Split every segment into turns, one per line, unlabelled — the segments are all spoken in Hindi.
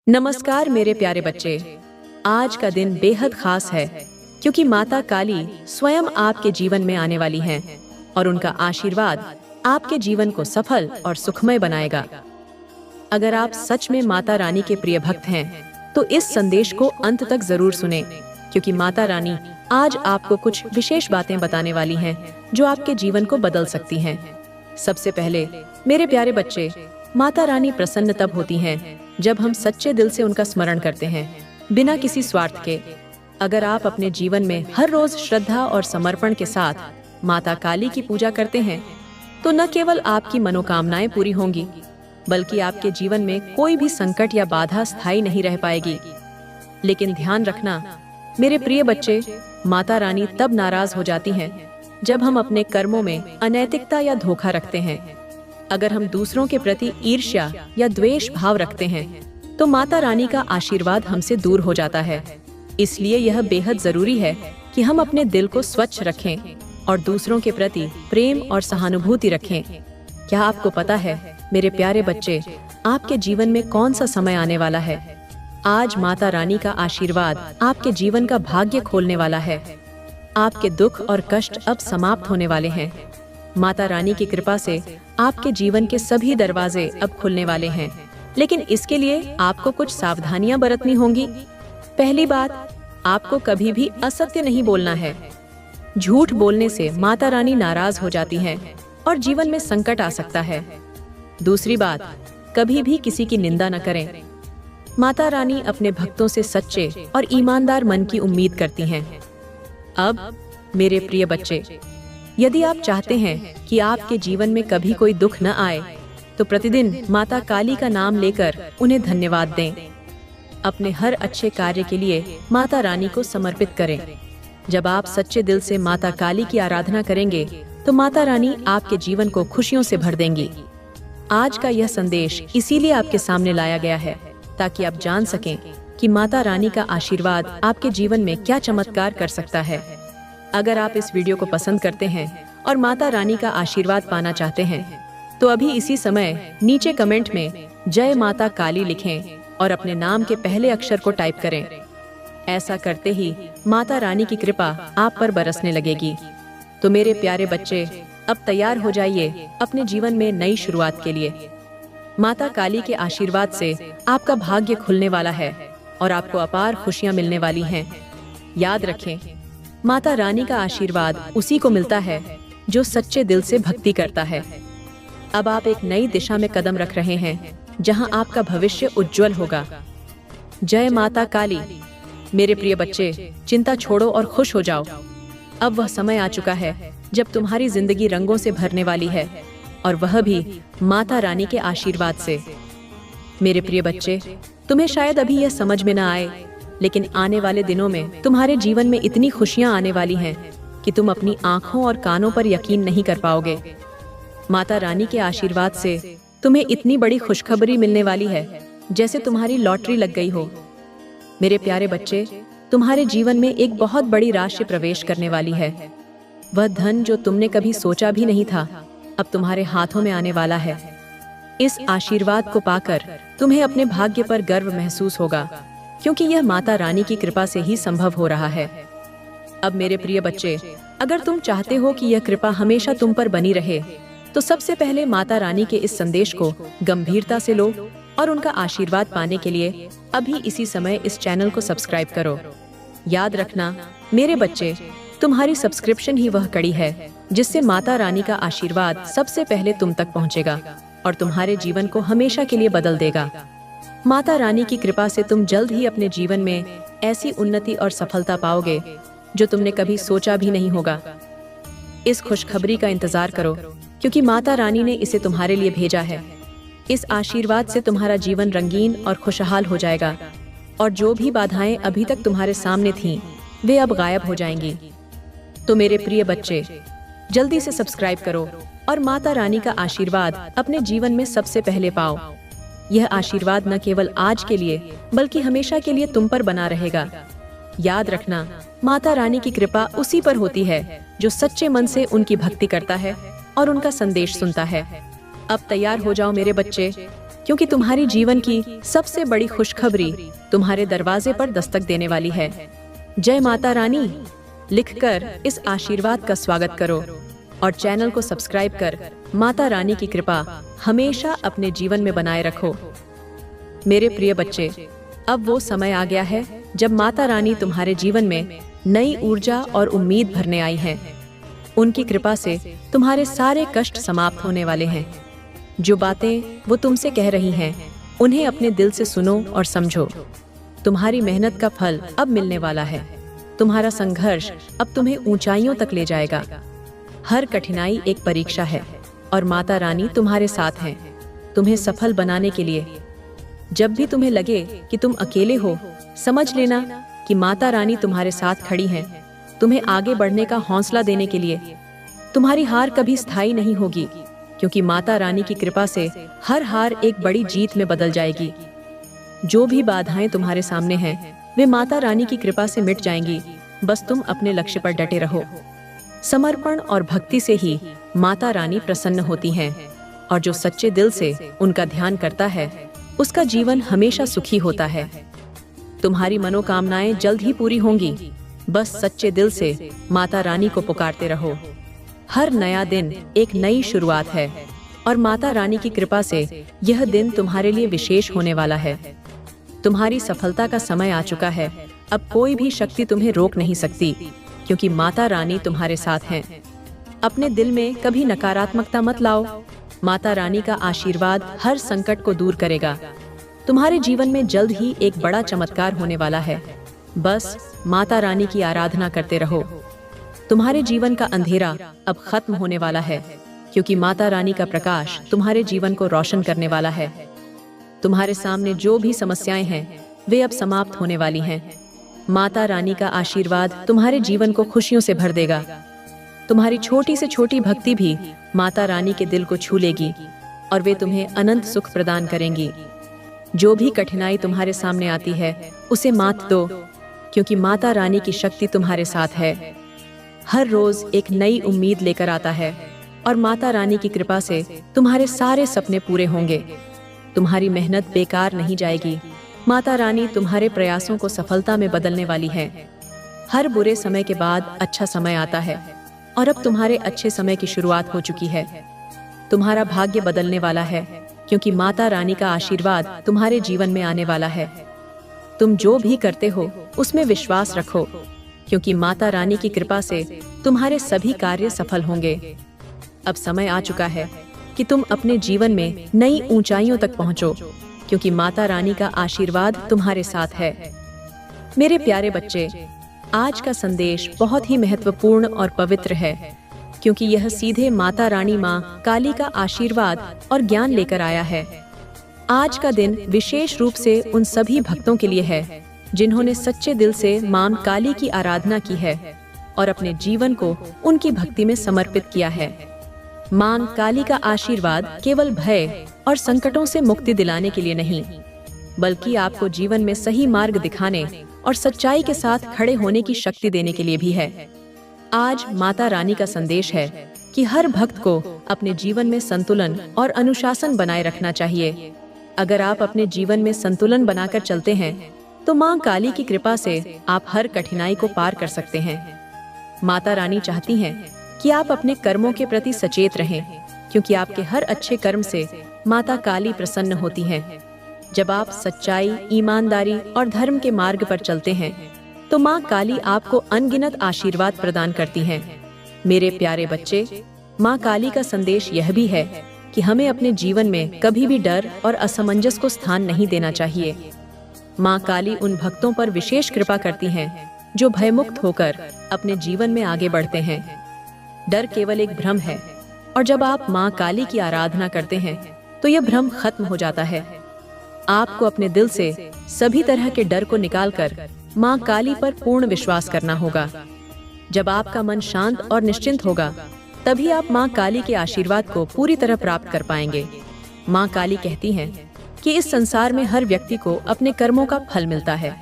नमस्कार मेरे प्यारे बच्चे। आज का दिन बेहद खास है क्योंकि माता काली स्वयं आपके जीवन में आने वाली हैं और उनका आशीर्वाद आपके जीवन को सफल और सुखमय बनाएगा। अगर आप सच में माता रानी के प्रिय भक्त हैं तो इस संदेश को अंत तक जरूर सुनें, क्योंकि माता रानी आज आपको कुछ विशेष बातें बताने वाली हैं जो आपके जीवन को बदल सकती हैं। सबसे पहले मेरे प्यारे बच्चे, माता रानी प्रसन्न तब होती हैं जब हम सच्चे दिल से उनका स्मरण करते हैं, बिना किसी स्वार्थ के। अगर आप अपने जीवन में हर रोज श्रद्धा और समर्पण के साथ माता काली की पूजा करते हैं तो न केवल आपकी मनोकामनाएं पूरी होंगी, बल्कि आपके जीवन में कोई भी संकट या बाधा स्थायी नहीं रह पाएगी। लेकिन ध्यान रखना मेरे प्रिय बच्चे, माता रानी तब नाराज हो जाती हैं जब हम अपने कर्मों में अनैतिकता या धोखा रखते हैं। अगर हम दूसरों के प्रति ईर्ष्या या द्वेष भाव रखते हैं तो माता रानी का आशीर्वाद हमसे दूर हो जाता है। इसलिए यह बेहद जरूरी है कि हम अपने दिल को स्वच्छ रखें और दूसरों के प्रति प्रेम और सहानुभूति रखें। क्या आपको पता है मेरे प्यारे बच्चे, आपके जीवन में कौन सा समय आने वाला है? आज माता रानी का आशीर्वाद आपके जीवन का भाग्य खोलने वाला है। आपके दुख और कष्ट अब समाप्त होने वाले हैं। माता रानी की कृपा से आपके जीवन के सभी दरवाजे अब खुलने वाले हैं, लेकिन इसके लिए आपको कुछ सावधानियां बरतनी होंगी। पहली बात, आपको कभी भी असत्य नहीं बोलना है। झूठ बोलने से माता रानी नाराज हो जाती हैं और जीवन में संकट आ सकता है। दूसरी बात, कभी भी किसी की निंदा न करें। माता रानी अपने भक्तों से सच्चे और ईमानदार मन की उम्मीद करती हैं। अब मेरे प्रिय बच्चे, यदि आप चाहते हैं कि आपके जीवन में कभी कोई दुख न आए तो प्रतिदिन माता काली का नाम लेकर उन्हें धन्यवाद दें। अपने हर अच्छे कार्य के लिए माता रानी को समर्पित करें। जब आप सच्चे दिल से माता काली की आराधना करेंगे तो माता रानी आपके जीवन को खुशियों से भर देंगी। आज का यह संदेश इसीलिए आपके सामने लाया गया है ताकि आप जान सकें कि माता रानी का आशीर्वाद आपके जीवन में क्या चमत्कार कर सकता है। अगर आप इस वीडियो को पसंद करते हैं और माता रानी का आशीर्वाद पाना चाहते हैं तो अभी इसी समय नीचे कमेंट में जय माता काली लिखें और अपने नाम के पहले अक्षर को टाइप करें। ऐसा करते ही माता रानी की कृपा आप पर बरसने लगेगी। तो मेरे प्यारे बच्चे, अब तैयार हो जाइए अपने जीवन में नई शुरुआत के लिए। माता काली के आशीर्वाद से आपका भाग्य खुलने वाला है और आपको अपार खुशियां मिलने वाली हैं। याद रखें, माता रानी का आशीर्वाद उसी को मिलता है जो सच्चे दिल से भक्ति करता है। अब आप एक नई दिशा में कदम रख रहे हैं जहां आपका भविष्य उज्जवल होगा। जय माता काली। मेरे प्रिय बच्चे, चिंता छोड़ो और खुश हो जाओ। अब वह समय आ चुका है जब तुम्हारी जिंदगी रंगों से भरने वाली है, और वह भी माता रानी के आशीर्वाद से। मेरे प्रिय बच्चे, तुम्हें शायद अभी यह समझ में न आए, लेकिन आने वाले दिनों में तुम्हारे जीवन में इतनी खुशियां आने वाली हैं कि तुम अपनी आंखों और कानों पर यकीन नहीं कर पाओगे। माता रानी के आशीर्वाद से तुम्हें इतनी बड़ी खुशखबरी मिलने वाली है जैसे तुम्हारी लॉटरी लग गई हो। मेरे प्यारे बच्चे, तुम्हारे जीवन में एक बहुत बड़ी राशि प्रवेश करने वाली है। वह धन जो तुमने कभी सोचा भी नहीं था अब तुम्हारे हाथों में आने वाला है। इस आशीर्वाद को पाकर तुम्हें अपने भाग्य पर गर्व महसूस होगा, क्योंकि यह माता रानी की कृपा से ही संभव हो रहा है। अब मेरे प्रिय बच्चे, अगर तुम चाहते हो कि यह कृपा हमेशा तुम पर बनी रहे तो सबसे पहले माता रानी के इस संदेश को गंभीरता से लो और उनका आशीर्वाद पाने के लिए अभी इसी समय इस चैनल को सब्सक्राइब करो। याद रखना मेरे बच्चे, तुम्हारी सब्सक्रिप्शन ही वह कड़ी है जिससे माता रानी का आशीर्वाद सबसे पहले तुम तक पहुंचेगा और तुम्हारे जीवन को हमेशा के लिए बदल देगा। माता रानी की कृपा से तुम जल्द ही अपने जीवन में ऐसी उन्नति और सफलता पाओगे जो तुमने कभी सोचा भी नहीं होगा। इस खुशखबरी का इंतजार करो, क्योंकि माता रानी ने इसे तुम्हारे लिए भेजा है। इस आशीर्वाद से तुम्हारा जीवन रंगीन और खुशहाल हो जाएगा और जो भी बाधाएं अभी तक तुम्हारे सामने थीं, वे अब गायब हो जाएंगी। तो मेरे प्रिय बच्चे, जल्दी से सब्सक्राइब करो और माता रानी का आशीर्वाद अपने जीवन में सबसे पहले पाओ। यह आशीर्वाद न केवल आज के लिए बल्कि हमेशा के लिए तुम पर बना रहेगा। याद रखना, माता रानी की कृपा उसी पर होती है जो सच्चे मन से उनकी भक्ति करता है और उनका संदेश सुनता है। अब तैयार हो जाओ मेरे बच्चे, क्योंकि तुम्हारी जीवन की सबसे बड़ी खुशखबरी तुम्हारे दरवाजे पर दस्तक देने वाली है। जय माता रानी लिखकर इस आशीर्वाद का स्वागत करो और चैनल को सब्सक्राइब कर माता रानी की कृपा हमेशा अपने जीवन में बनाए रखो। मेरे प्रिय बच्चे, अब वो समय आ गया है जब माता रानी तुम्हारे जीवन में नई ऊर्जा और उम्मीद भरने आई है। उनकी कृपा से तुम्हारे सारे कष्ट समाप्त होने वाले हैं। जो बातें वो तुमसे कह रही हैं, उन्हें अपने दिल से सुनो और समझो। तुम्हारी मेहनत का फल अब मिलने वाला है। तुम्हारा संघर्ष अब तुम्हें ऊंचाइयों तक ले जाएगा। हर कठिनाई एक परीक्षा है और माता रानी तुम्हारे साथ हैं, तुम्हें सफल बनाने के लिए। जब भी तुम्हें लगे कि तुम अकेले हो, समझ लेना कि माता रानी तुम्हारे साथ खड़ी हैं, तुम्हें आगे बढ़ने का हौसला देने के लिए। तुम्हारी हार कभी स्थायी नहीं होगी, क्योंकि माता रानी की कृपा से हर हार एक बड़ी जीत में बदल जाएगी। जो भी बाधाएं तुम्हारे सामने हैं, वे माता रानी की कृपा से मिट जाएंगी। बस तुम अपने लक्ष्य पर डटे रहो। समर्पण और भक्ति से ही माता रानी प्रसन्न होती हैं, और जो सच्चे दिल से उनका ध्यान करता है, उसका जीवन हमेशा सुखी होता है। तुम्हारी मनोकामनाएं जल्द ही पूरी होंगी। बस सच्चे दिल से माता रानी को पुकारते रहो। हर नया दिन एक नई शुरुआत है और माता रानी की कृपा से यह दिन तुम्हारे लिए विशेष होने वाला है। तुम्हारी सफलता का समय आ चुका है। अब कोई भी शक्ति तुम्हें रोक नहीं सकती, क्योंकि माता रानी तुम्हारे साथ हैं। अपने दिल में कभी नकारात्मकता मत लाओ। माता रानी का आशीर्वाद हर संकट को दूर करेगा। तुम्हारे जीवन में जल्द ही एक बड़ा चमत्कार होने वाला है। बस माता रानी की आराधना करते रहो। तुम्हारे जीवन का अंधेरा अब खत्म होने वाला है, क्योंकि माता रानी का प्रकाश तुम्हारे जीवन को रोशन करने वाला है। तुम्हारे सामने जो भी समस्याएं हैं, वे अब समाप्त होने वाली हैं। माता रानी का आशीर्वाद तुम्हारे जीवन को खुशियों से भर देगा। तुम्हारी छोटी से छोटी भक्ति भी माता रानी के दिल को छू लेगी और वे तुम्हें अनंत सुख प्रदान करेंगी। जो भी कठिनाई तुम्हारे सामने आती है, उसे मात दो, क्योंकि माता रानी की शक्ति तुम्हारे साथ है। हर रोज एक नई उम्मीद लेकर आता है और माता रानी की कृपा से तुम्हारे सारे सपने पूरे होंगे। तुम्हारी मेहनत बेकार नहीं जाएगी। माता रानी तुम्हारे प्रयासों को सफलता में बदलने वाली है। हर बुरे समय के बाद अच्छा समय आता है और अब तुम्हारे अच्छे समय की शुरुआत हो चुकी है। तुम्हारा भाग्य बदलने वाला है, क्योंकि माता रानी का आशीर्वाद तुम्हारे जीवन में आने वाला है। तुम जो भी करते हो, उसमें विश्वास रखो, क्योंकि माता रानी की कृपा से तुम्हारे सभी कार्य सफल होंगे। अब समय आ चुका है कि तुम अपने जीवन में नई ऊंचाइयों तक पहुंचो, क्योंकि माता रानी का आशीर्वाद तुम्हारे साथ है। मेरे प्यारे बच्चे, आज का संदेश बहुत ही महत्वपूर्ण और पवित्र है, क्योंकि यह सीधे माता रानी माँ काली का आशीर्वाद और ज्ञान लेकर आया है। आज का दिन विशेष रूप से उन सभी भक्तों के लिए है जिन्होंने सच्चे दिल से मां काली की आराधना की है और अपने जीवन को उनकी भक्ति में समर्पित किया है। मां काली का आशीर्वाद केवल भय और संकटों से मुक्ति दिलाने के लिए नहीं, बल्कि आपको जीवन में सही मार्ग दिखाने और सच्चाई के साथ खड़े होने की शक्ति देने के लिए भी है। आज माता रानी का संदेश है कि हर भक्त को अपने जीवन में संतुलन और अनुशासन बनाए रखना चाहिए। अगर आप अपने जीवन में संतुलन बनाकर चलते हैं, तो मां काली की कृपा से आप हर कठिनाई को पार कर सकते हैं। माता रानी चाहती हैं कि आप अपने कर्मों के प्रति सचेत रहें, क्योंकि आपके हर अच्छे कर्म से माता काली प्रसन्न होती हैं। जब आप सच्चाई, ईमानदारी और धर्म के मार्ग पर चलते हैं, तो मां काली आपको अनगिनत आशीर्वाद प्रदान करती हैं। मेरे प्यारे बच्चे, मां काली का संदेश यह भी है कि हमें अपने जीवन में कभी भी डर और असमंजस को स्थान नहीं देना चाहिए। मां काली उन भक्तों पर विशेष कृपा करती हैं जो भयमुक्त होकर अपने जीवन में आगे बढ़ते हैं। डर केवल एक भ्रम है, और जब आप मां काली की आराधना करते हैं, तो यह भ्रम खत्म हो जाता है। आपको अपने दिल से सभी तरह के डर को निकालकर मां काली पर पूर्ण विश्वास करना होगा। जब आपका मन शांत और निश्चिंत होगा, तभी आप मां काली के आशीर्वाद को पूरी तरह प्राप्त कर पाएंगे। मां काली कहती हैं कि इस संसार में हर व्यक्ति को अपने कर्मों का फल मिलता है।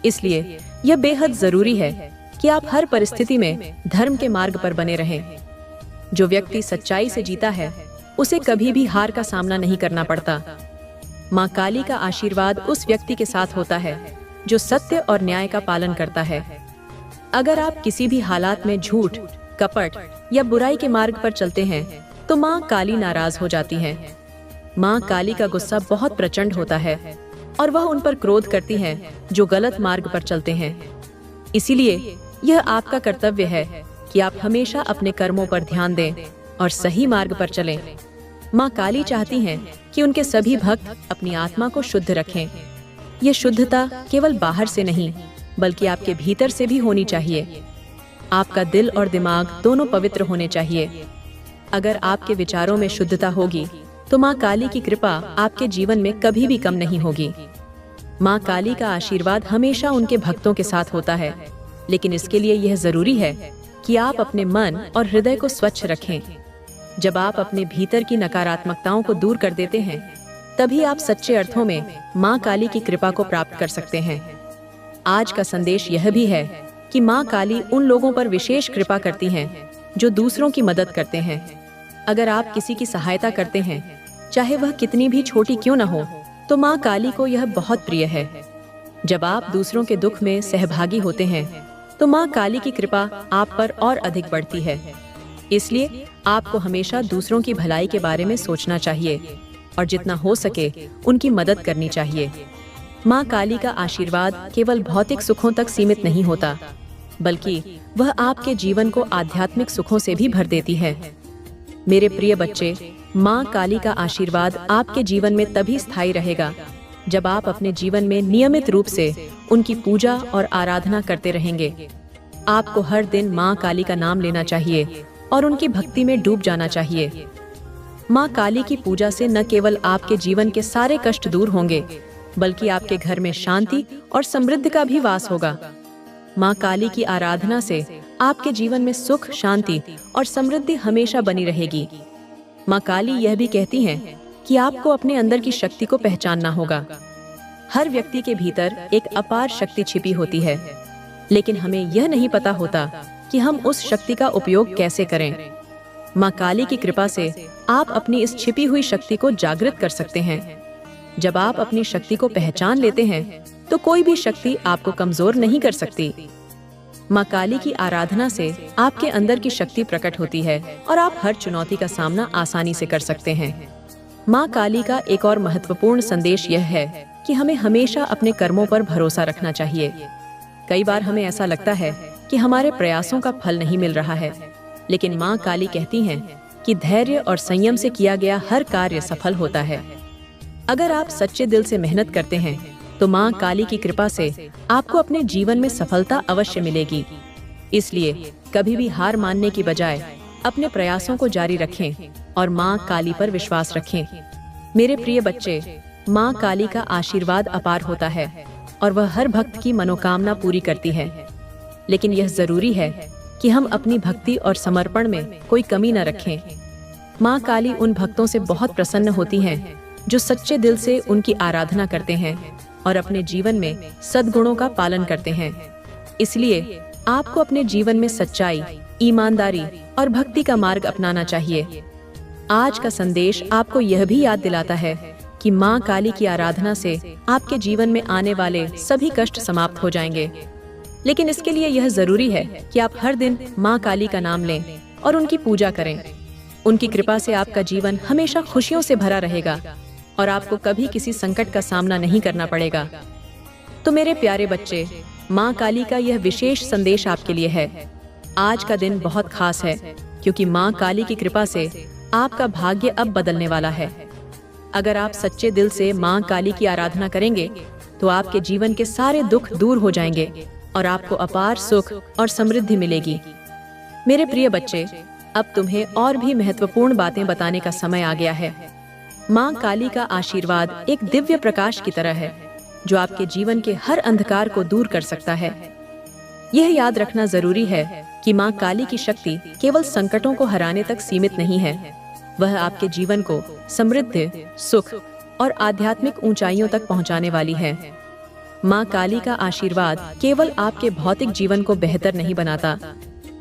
इसलिए यह बेहद जरूरी है कि आप हर परिस्थिति में धर्म के मार्ग पर बने रहें। जो व्यक्ति सच्चाई से जीता है, उसे कभी भी हार का सामना नहीं करना पड़ता। माँ काली का आशीर्वाद उस व्यक्ति के साथ होता है जो सत्य और न्याय का पालन करता है। अगर आप किसी भी हालात में झूठ, कपट या बुराई के मार्ग पर चलते हैं तो माँ काली नाराज हो जाती हैं। माँ काली का गुस्सा बहुत प्रचंड होता है और वह उन पर क्रोध करती हैं जो गलत मार्ग पर चलते हैं। इसीलिए यह आपका कर्तव्य है कि आप हमेशा अपने कर्मों पर ध्यान दें और सही मार्ग पर चलें। माँ काली चाहती हैं कि उनके सभी भक्त अपनी आत्मा को शुद्ध रखें। यह शुद्धता केवल बाहर से नहीं बल्कि आपके भीतर से भी होनी चाहिए। आपका दिल और दिमाग दोनों पवित्र होने चाहिए। अगर आपके विचारों में शुद्धता होगी तो माँ काली की कृपा आपके जीवन में कभी भी कम नहीं होगी। माँ काली का आशीर्वाद हमेशा उनके भक्तों के साथ होता है, लेकिन इसके लिए यह जरूरी है कि आप अपने मन और हृदय को स्वच्छ रखें। जब आप अपने भीतर की नकारात्मकताओं को दूर कर देते हैं, तभी आप सच्चे अर्थों में माँ काली की कृपा को प्राप्त कर सकते हैं। आज का संदेश यह भी है कि माँ काली उन लोगों पर विशेष कृपा करती हैं जो दूसरों की मदद करते हैं। अगर आप किसी की सहायता करते हैं, चाहे वह कितनी भी छोटी क्यों न हो, तो माँ काली को यह बहुत प्रिय है। जब आप दूसरों के दुख में सहभागी होते हैं तो माँ काली की कृपा आप पर और अधिक बढ़ती है। इसलिए आपको हमेशा दूसरों की भलाई के बारे में सोचना चाहिए और जितना हो सके उनकी मदद करनी चाहिए। माँ काली का आशीर्वाद केवल भौतिक सुखों तक सीमित नहीं होता, बल्कि वह आपके जीवन को आध्यात्मिक सुखों से भी भर देती है। मेरे प्रिय बच्चे, माँ काली का आशीर्वाद आपके जीवन में तभी स्थायी रहेगा जब आप अपने जीवन में नियमित रूप से उनकी पूजा और आराधना करते रहेंगे। आपको हर दिन माँ काली का नाम लेना चाहिए और उनकी भक्ति में डूब जाना चाहिए। माँ काली की पूजा से न केवल आपके जीवन के सारे कष्ट दूर होंगे, बल्कि आपके घर में शांति और समृद्धि का भी वास होगा। माँ काली की आराधना से आपके जीवन में सुख, शांति और समृद्धि हमेशा बनी रहेगी। माँ काली यह भी कहती हैं कि आपको अपने अंदर की शक्ति को पहचानना होगा। हर व्यक्ति के भीतर एक अपार शक्ति छिपी होती है, लेकिन हमें यह नहीं पता होता कि हम उस शक्ति का उपयोग कैसे करें। माँ काली की कृपा से आप अपनी इस छिपी हुई शक्ति को जागृत कर सकते हैं। जब आप अपनी शक्ति को पहचान लेते हैं तो कोई भी शक्ति आपको कमजोर नहीं कर सकती। माँ काली की आराधना से आपके अंदर की शक्ति प्रकट होती है और आप हर चुनौती का सामना आसानी से कर सकते हैं। माँ काली का एक और महत्वपूर्ण संदेश यह है कि हमें हमेशा अपने कर्मों पर भरोसा रखना चाहिए। कई बार हमें ऐसा लगता है कि हमारे प्रयासों का फल नहीं मिल रहा है, लेकिन माँ काली कहती हैं कि धैर्य और संयम से किया गया हर कार्य सफल होता है। अगर आप सच्चे दिल से मेहनत करते हैं तो माँ काली की कृपा से आपको अपने जीवन में सफलता अवश्य मिलेगी। इसलिए कभी भी हार मानने की बजाय अपने प्रयासों को जारी रखें और माँ काली पर विश्वास रखें। मेरे प्रिय बच्चे, माँ काली का आशीर्वाद अपार होता है और वह हर भक्त की मनोकामना पूरी करती है। लेकिन यह जरूरी है कि हम अपनी भक्ति और समर्पण में कोई कमी न रखें। माँ काली उन भक्तों से बहुत प्रसन्न होती हैं जो सच्चे दिल से उनकी आराधना करते हैं और अपने जीवन में सद्गुणों का पालन करते हैं। इसलिए आपको अपने जीवन में सच्चाई, ईमानदारी और भक्ति का मार्ग अपनाना चाहिए। आज का संदेश आपको यह भी याद दिलाता है कि माँ काली की आराधना से आपके जीवन में आने वाले सभी कष्ट समाप्त हो जाएंगे। लेकिन इसके लिए यह जरूरी है कि आप हर दिन माँ काली का नाम लें और उनकी पूजा करें। उनकी कृपा से आपका जीवन हमेशा खुशियों से भरा रहेगा और आपको कभी किसी संकट का सामना नहीं करना पड़ेगा। तो मेरे प्यारे बच्चे, माँ काली का यह विशेष संदेश आपके लिए है। आज का दिन बहुत खास है क्योंकि माँ काली की कृपा से आपका भाग्य अब बदलने वाला है। अगर आप सच्चे दिल से माँ काली की आराधना करेंगे तो आपके जीवन के सारे दुख दूर हो जाएंगे और आपको अपार सुख और समृद्धि मिलेगी। मेरे प्रिय बच्चे, अब तुम्हें और भी महत्वपूर्ण बातें बताने का समय आ गया है। माँ काली का आशीर्वाद एक दिव्य प्रकाश की तरह है जो आपके जीवन के हर अंधकार को दूर कर सकता है। यह याद रखना जरूरी है कि माँ काली की शक्ति केवल संकटों को हराने तक सीमित नहीं है, वह आपके जीवन को समृद्धि, सुख और आध्यात्मिक ऊंचाइयों तक पहुंचाने वाली है। माँ काली का आशीर्वाद केवल आपके भौतिक जीवन को बेहतर नहीं बनाता,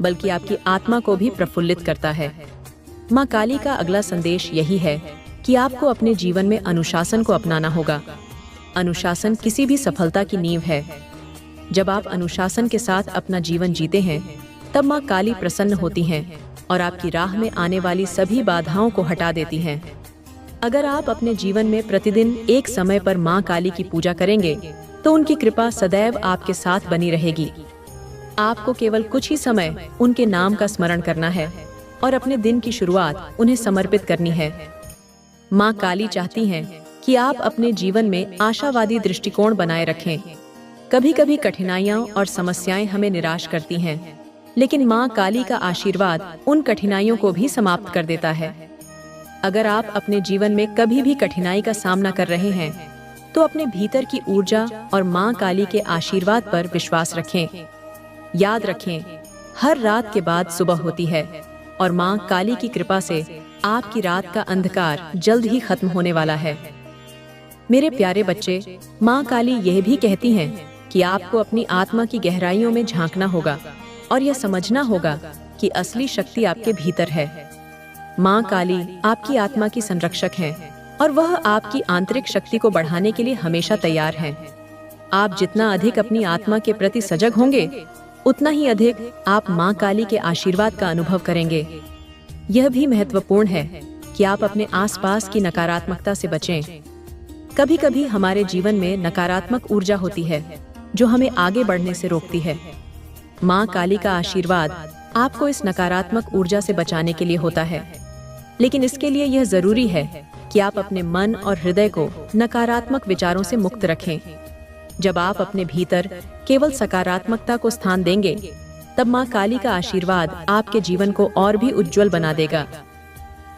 बल्कि आपकी आत्मा को भी प्रफुल्लित करता है। माँ काली का अगला संदेश यही है कि आपको अपने जीवन में अनुशासन को अपनाना होगा। अनुशासन किसी भी सफलता की नींव है। जब आप अनुशासन के साथ अपना जीवन जीते हैं, तब माँ काली प्रसन्न होती हैं और आपकी राह में आने वाली सभी बाधाओं को हटा देती हैं। अगर आप अपने जीवन में प्रतिदिन एक समय पर माँ काली की पूजा करेंगे, तो उनकी कृपा सदैव आपके साथ बनी रहेगी। आपको केवल कुछ ही समय उनके नाम का स्मरण करना है और अपने दिन की शुरुआत उन्हें समर्पित करनी है। माँ काली चाहती हैं कि आप अपने जीवन में आशावादी दृष्टिकोण बनाए रखें। कभी कभी कठिनाइयाँ और समस्याएं हमें निराश करती हैं, लेकिन माँ काली का आशीर्वाद उन कठिनाइयों को भी समाप्त कर देता है। अगर आप अपने जीवन में कभी भी कठिनाई का सामना कर रहे हैं, तो अपने भीतर की ऊर्जा और माँ काली के आशीर्वाद पर विश्वास रखें। याद रखें, हर रात के बाद सुबह होती है और माँ काली की कृपा से आपकी रात का अंधकार जल्द ही खत्म होने वाला है। मेरे प्यारे बच्चे, माँ काली यह भी कहती हैं कि आपको अपनी आत्मा की गहराइयों में झांकना होगा और यह समझना होगा कि असली शक्ति आपके भीतर है। माँ काली आपकी आत्मा की संरक्षक हैं और वह आपकी आंतरिक शक्ति को बढ़ाने के लिए हमेशा तैयार हैं। आप जितना अधिक अपनी आत्मा के प्रति सजग होंगे, उतना ही अधिक आप माँ काली के आशीर्वाद का अनुभव करेंगे। यह भी महत्वपूर्ण है कि आप अपने आसपास की नकारात्मकता से बचें। कभी कभी हमारे जीवन में नकारात्मक ऊर्जा होती है जो हमें आगे बढ़ने से रोकती है। माँ काली का आशीर्वाद आपको इस नकारात्मक ऊर्जा से बचाने के लिए होता है, लेकिन इसके लिए यह जरूरी है कि आप अपने मन और हृदय को नकारात्मक विचारों से मुक्त रखें। जब आप अपने भीतर केवल सकारात्मकता को स्थान देंगे, तब माँ काली का आशीर्वाद आपके जीवन को और भी उज्जवल बना देगा।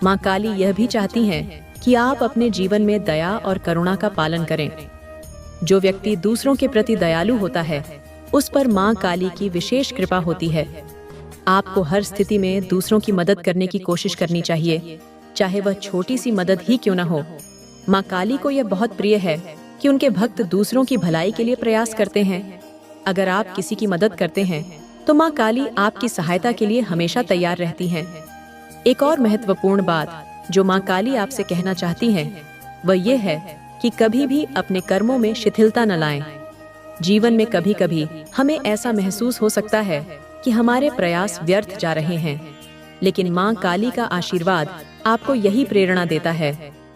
माँ काली यह भी चाहती हैं कि आप अपने जीवन में दया और करुणा का पालन करें। जो व्यक्ति दूसरों के प्रति दयालु होता है, उस पर माँ काली की विशेष कृपा होती है। आपको हर स्थिति में दूसरों की मदद करने की कोशिश करनी चाहिए, चाहे वह छोटी सी मदद ही क्यों न हो। माँ काली को यह बहुत प्रिय है कि उनके भक्त दूसरों की भलाई के लिए प्रयास करते हैं। अगर आप किसी की मदद करते हैं, तो माँ काली आपकी सहायता के लिए हमेशा तैयार रहती हैं। एक और महत्वपूर्ण बात जो माँ काली आपसे कहना चाहती हैं, वह यह है कि कभी भी अपने कर्मों में शिथिलता न लाएं। जीवन में कभी कभी हमें ऐसा महसूस हो सकता है कि हमारे प्रयास व्यर्थ जा रहे हैं, लेकिन माँ काली का आशीर्वाद आपको यही प्रेरणा देता है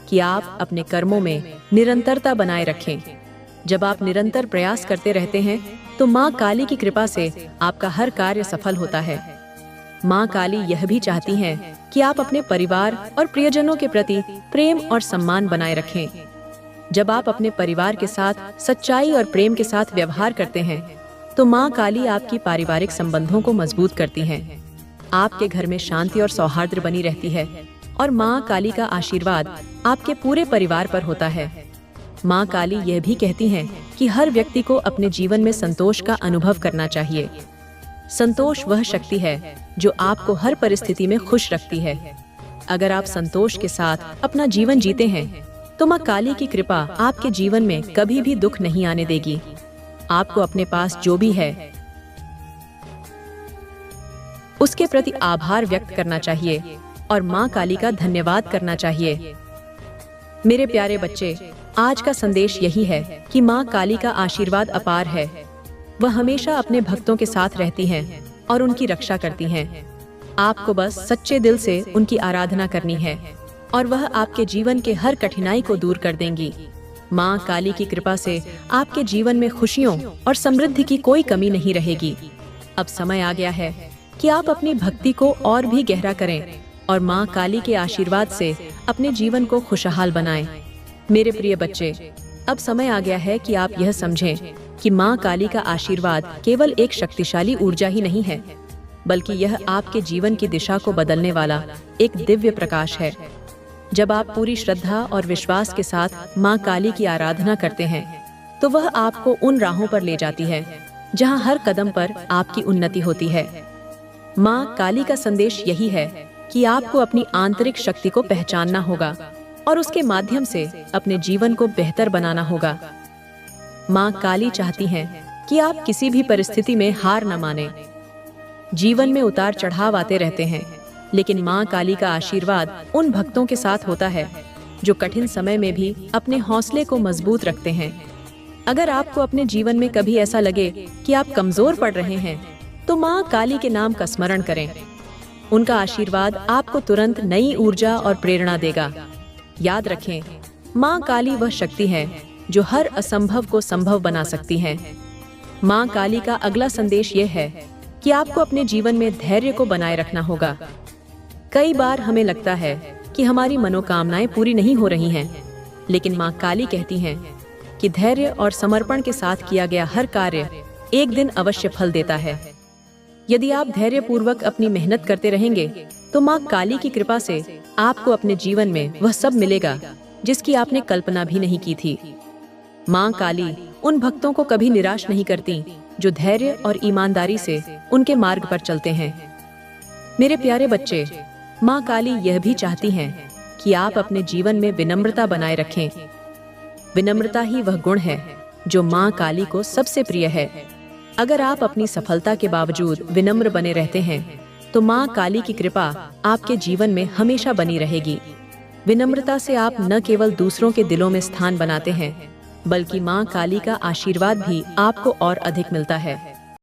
कि आप अपने कर्मों में निरंतरता बनाए रखें। जब आप निरंतर प्रयास करते रहते हैं, तो माँ काली की कृपा से आपका हर कार्य सफल होता है। माँ काली यह भी चाहती हैं कि आप अपने परिवार और प्रियजनों के प्रति प्रेम और सम्मान बनाए रखें। जब आप अपने परिवार के साथ सच्चाई और प्रेम के साथ व्यवहार करते हैं, तो माँ काली आपकी पारिवारिक संबंधों को मजबूत करती हैं। आपके घर में शांति और सौहार्द बनी रहती है और माँ काली का आशीर्वाद आपके पूरे परिवार पर होता है। माँ काली यह भी कहती हैं कि हर व्यक्ति को अपने जीवन में संतोष का अनुभव करना चाहिए। संतोष वह शक्ति है जो आपको हर परिस्थिति में खुश रखती है। अगर आप संतोष के साथ अपना जीवन जीते हैं, तो माँ काली की कृपा आपके जीवन में कभी भी दुख नहीं आने देगी। आपको अपने पास जो भी है, उसके प्रति आभार व्यक्त करना चाहिए और माँ काली का धन्यवाद करना चाहिए। मेरे प्यारे बच्चे, आज का संदेश यही है कि माँ काली का आशीर्वाद अपार है। वह हमेशा अपने भक्तों के साथ रहती हैं और उनकी रक्षा करती हैं। आपको बस सच्चे दिल से उनकी आराधना करनी है और वह आपके जीवन के हर कठिनाई को दूर कर देंगी। माँ काली की कृपा से आपके जीवन में खुशियों और समृद्धि की कोई कमी नहीं रहेगी। अब समय आ गया है कि आप अपनी भक्ति को और भी गहरा करें और माँ काली के आशीर्वाद से अपने जीवन को खुशहाल बनाएं। मेरे प्रिय बच्चे, अब समय आ गया है कि आप यह समझें कि माँ काली का आशीर्वाद केवल एक शक्तिशाली ऊर्जा ही नहीं है, बल्कि यह आपके जीवन की दिशा को बदलने वाला एक दिव्य प्रकाश है। जब आप पूरी श्रद्धा और विश्वास के साथ माँ काली की आराधना करते हैं, तो वह आपको उन राहों पर ले जाती है जहाँ हर कदम पर आपकी उन्नति होती है। माँ काली का संदेश यही है कि आपको अपनी आंतरिक शक्ति को पहचानना होगा और उसके माध्यम से अपने जीवन को बेहतर बनाना होगा। माँ काली चाहती हैं कि आप किसी भी परिस्थिति में हार न माने। जीवन में उतार चढ़ाव आते रहते हैं, लेकिन माँ काली का आशीर्वाद उन भक्तों के साथ होता है जो कठिन समय में भी अपने हौसले को मजबूत रखते हैं। अगर आपको अपने जीवन में कभी ऐसा लगे कि आप कमजोर पड़ रहे हैं, तो माँ काली के नाम का स्मरण करें। उनका आशीर्वाद आपको तुरंत नई ऊर्जा और प्रेरणा देगा। याद रखें, माँ काली वह शक्ति है जो हर असंभव को संभव बना सकती है। माँ काली का अगला संदेश यह है कि आपको अपने जीवन में धैर्य को बनाए रखना होगा। कई बार हमें लगता है कि हमारी मनोकामनाएं पूरी नहीं हो रही हैं, लेकिन माँ काली कहती हैं कि धैर्य और समर्पण के साथ किया गया हर कार्य एक दिन अवश्य फल देता है। यदि आप धैर्यपूर्वक अपनी मेहनत करते रहेंगे, तो माँ काली की कृपा से आपको अपने जीवन में वह सब मिलेगा जिसकी आपने कल्पना भी नहीं की थी। माँ काली उन भक्तों को कभी निराश नहीं करती जो धैर्य और ईमानदारी से उनके मार्ग पर चलते हैं। मेरे प्यारे बच्चे, माँ काली यह भी चाहती हैं कि आप अपने जीवन में विनम्रता बनाए रखें। विनम्रता ही वह गुण है जो माँ काली को सबसे प्रिय है। अगर आप अपनी सफलता के बावजूद विनम्र बने रहते हैं, तो माँ काली की कृपा आपके जीवन में हमेशा बनी रहेगी। विनम्रता से आप न केवल दूसरों के दिलों में स्थान बनाते हैं, बल्कि माँ काली का आशीर्वाद भी आपको और अधिक मिलता है।